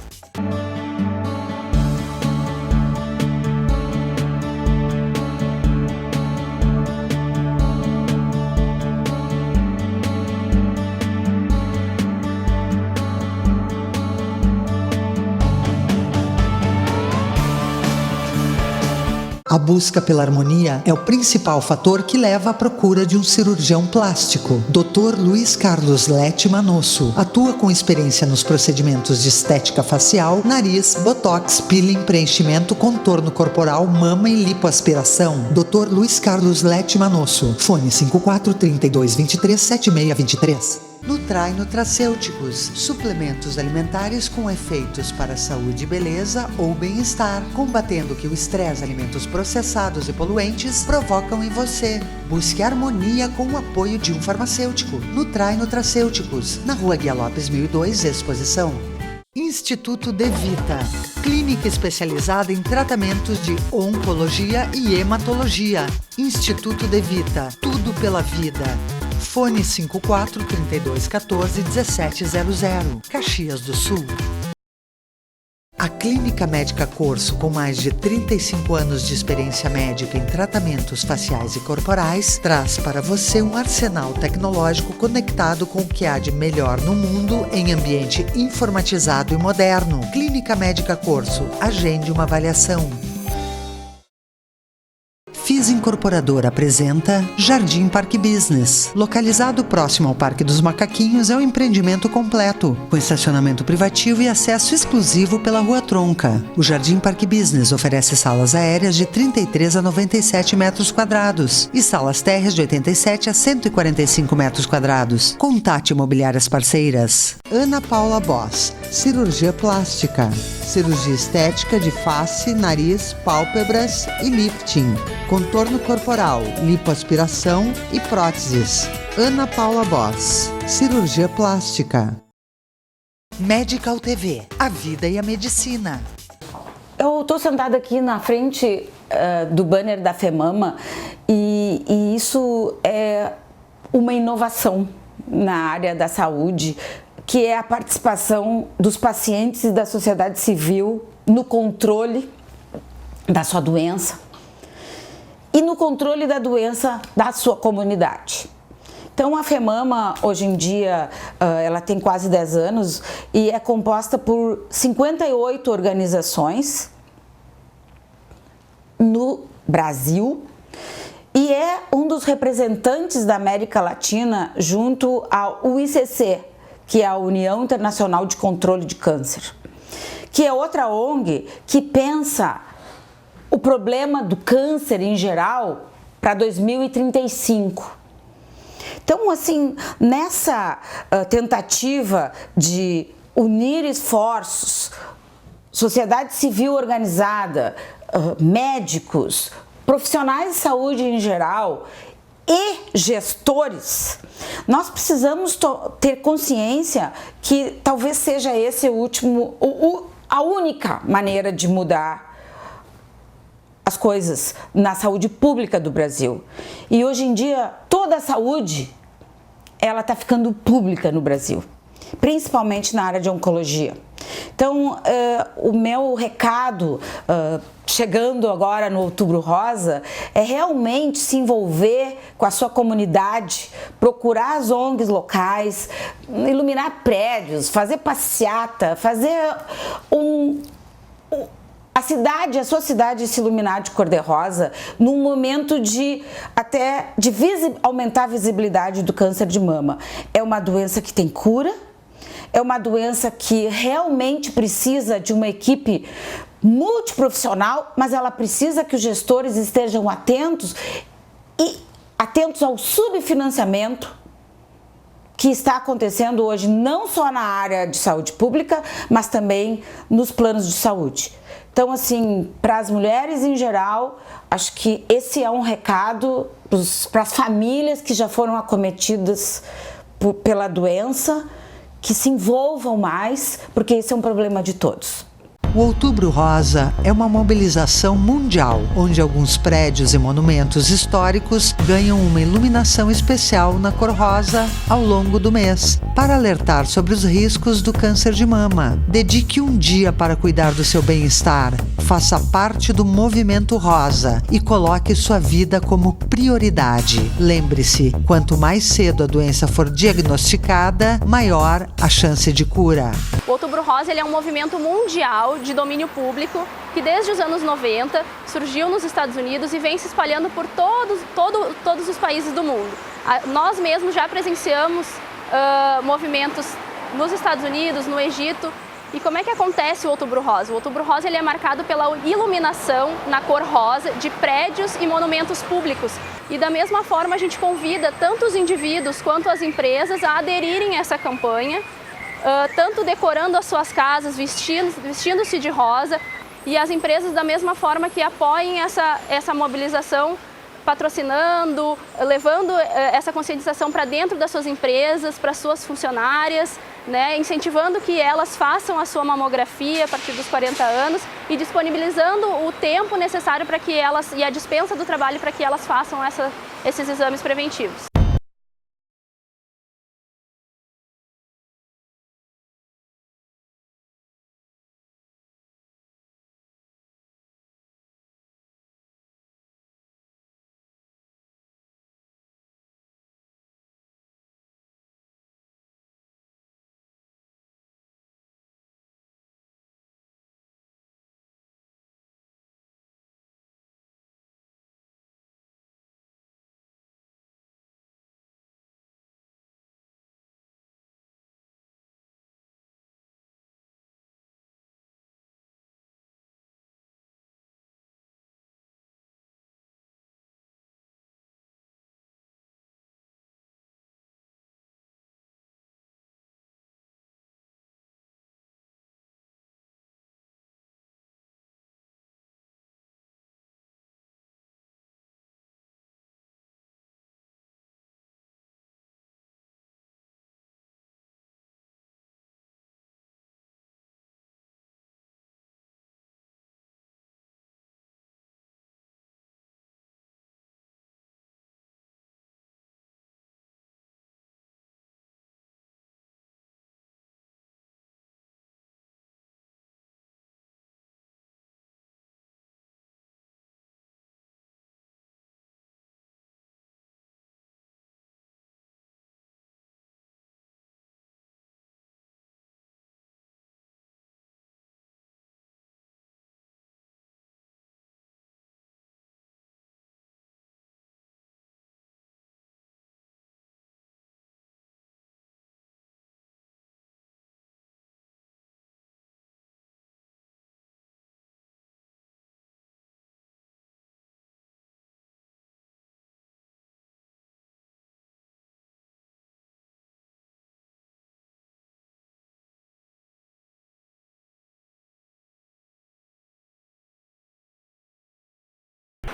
A busca pela harmonia é o principal fator que leva à procura de um cirurgião plástico. Dr. Luiz Carlos Lete Manosso atua com experiência nos procedimentos de estética facial, nariz, botox, peeling, preenchimento, contorno corporal, mama e lipoaspiração. Dr. Luiz Carlos Lete Manosso. Fone 54 32 23 7623. Nutrai Nutracêuticos, suplementos alimentares com efeitos para saúde e beleza ou bem-estar, combatendo que o estresse, alimentos processados e poluentes provocam em você. Busque harmonia com o apoio de um farmacêutico. Nutrai Nutracêuticos, na Rua Guia Lopes 1002, Exposição. Instituto De Vita, clínica especializada em tratamentos de oncologia e hematologia. Instituto De Vita, tudo pela vida. Fone 54 32 14 1700, Caxias do Sul. A Clínica Médica Corso, com mais de 35 anos de experiência médica em tratamentos faciais e corporais, traz para você um arsenal tecnológico conectado com o que há de melhor no mundo em ambiente informatizado e moderno. Clínica Médica Corso, agende uma avaliação. FIS Incorporadora apresenta Jardim Parque Business. Localizado próximo ao Parque dos Macaquinhos, é um empreendimento completo, com estacionamento privativo e acesso exclusivo pela Rua Tronca. O Jardim Parque Business oferece salas aéreas de 33 a 97 metros quadrados e salas térreas de 87 a 145 metros quadrados. Contate imobiliárias parceiras. Ana Paula Boss, cirurgia plástica, cirurgia estética de face, nariz, pálpebras e lifting, contorno corporal, lipoaspiração e próteses. Ana Paula Boss, cirurgia plástica. Medical TV, a vida e a medicina. Eu estou sentada aqui na frente do banner da FEMAMA e isso é uma inovação na área da saúde, que é a participação dos pacientes e da sociedade civil no controle da sua doença e no controle da doença da sua comunidade. Então a FEMAMA hoje em dia ela tem quase 10 anos e é composta por 58 organizações no Brasil e é um dos representantes da América Latina junto ao UICC, que é a União Internacional de Controle de Câncer, que é outra ONG que pensa o problema do câncer em geral para 2035. Então, assim, nessa tentativa de unir esforços, sociedade civil organizada, médicos, profissionais de saúde em geral e gestores, nós precisamos ter consciência que talvez seja esse a única maneira de mudar as coisas na saúde pública do Brasil. E hoje em dia, toda a saúde, ela está ficando pública no Brasil, principalmente na área de oncologia. Então, o meu recado, chegando agora no Outubro Rosa, é realmente se envolver com a sua comunidade, procurar as ONGs locais, iluminar prédios, fazer passeata, fazer a sua cidade se iluminar de cor-de-rosa num momento de aumentar a visibilidade do câncer de mama. É uma doença que tem cura, é uma doença que realmente precisa de uma equipe multiprofissional, mas ela precisa que os gestores estejam atentos ao subfinanciamento que está acontecendo hoje, não só na área de saúde pública, mas também nos planos de saúde. Então, assim, para as mulheres em geral, acho que esse é um recado para as famílias que já foram acometidas pela doença, que se envolvam mais, porque esse é um problema de todos. O Outubro Rosa é uma mobilização mundial, onde alguns prédios e monumentos históricos ganham uma iluminação especial na cor rosa ao longo do mês, para alertar sobre os riscos do câncer de mama. Dedique um dia para cuidar do seu bem-estar, faça parte do Movimento Rosa e coloque sua vida como prioridade. Lembre-se, quanto mais cedo a doença for diagnosticada, maior a chance de cura. O Outubro Rosa ele é um movimento mundial de domínio público que desde os anos 90 surgiu nos Estados Unidos e vem se espalhando por todos os países do mundo. Nós mesmos já presenciamos movimentos nos Estados Unidos, no Egito. E como é que acontece o Outubro Rosa? O Outubro Rosa ele é marcado pela iluminação na cor rosa de prédios e monumentos públicos. E da mesma forma a gente convida tanto os indivíduos quanto as empresas a aderirem a essa campanha, tanto decorando as suas casas, vestindo-se de rosa, e as empresas da mesma forma que apoiem essa mobilização, patrocinando, levando essa conscientização para dentro das suas empresas, para suas funcionárias, né, incentivando que elas façam a sua mamografia a partir dos 40 anos e disponibilizando o tempo necessário para que elas, e a dispensa do trabalho para que elas façam esses exames preventivos.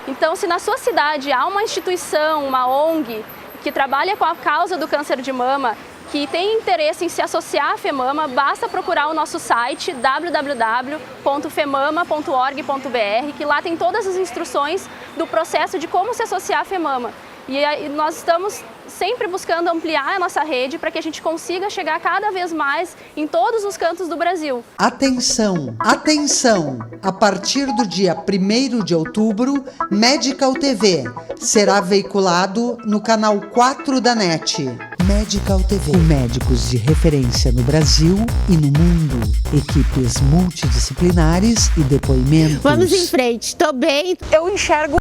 Então, se na sua cidade há uma instituição, uma ONG, que trabalha com a causa do câncer de mama, que tem interesse em se associar à FEMAMA, basta procurar o nosso site www.femama.org.br, que lá tem todas as instruções do processo de como se associar à FEMAMA. E nós estamos sempre buscando ampliar a nossa rede para que a gente consiga chegar cada vez mais em todos os cantos do Brasil. Atenção, atenção! A partir do dia 1º de outubro, Medical TV será veiculado no canal 4 da NET. Medical TV, com médicos de referência no Brasil e no mundo, equipes multidisciplinares e depoimentos. Vamos em frente, tô bem. Eu enxergo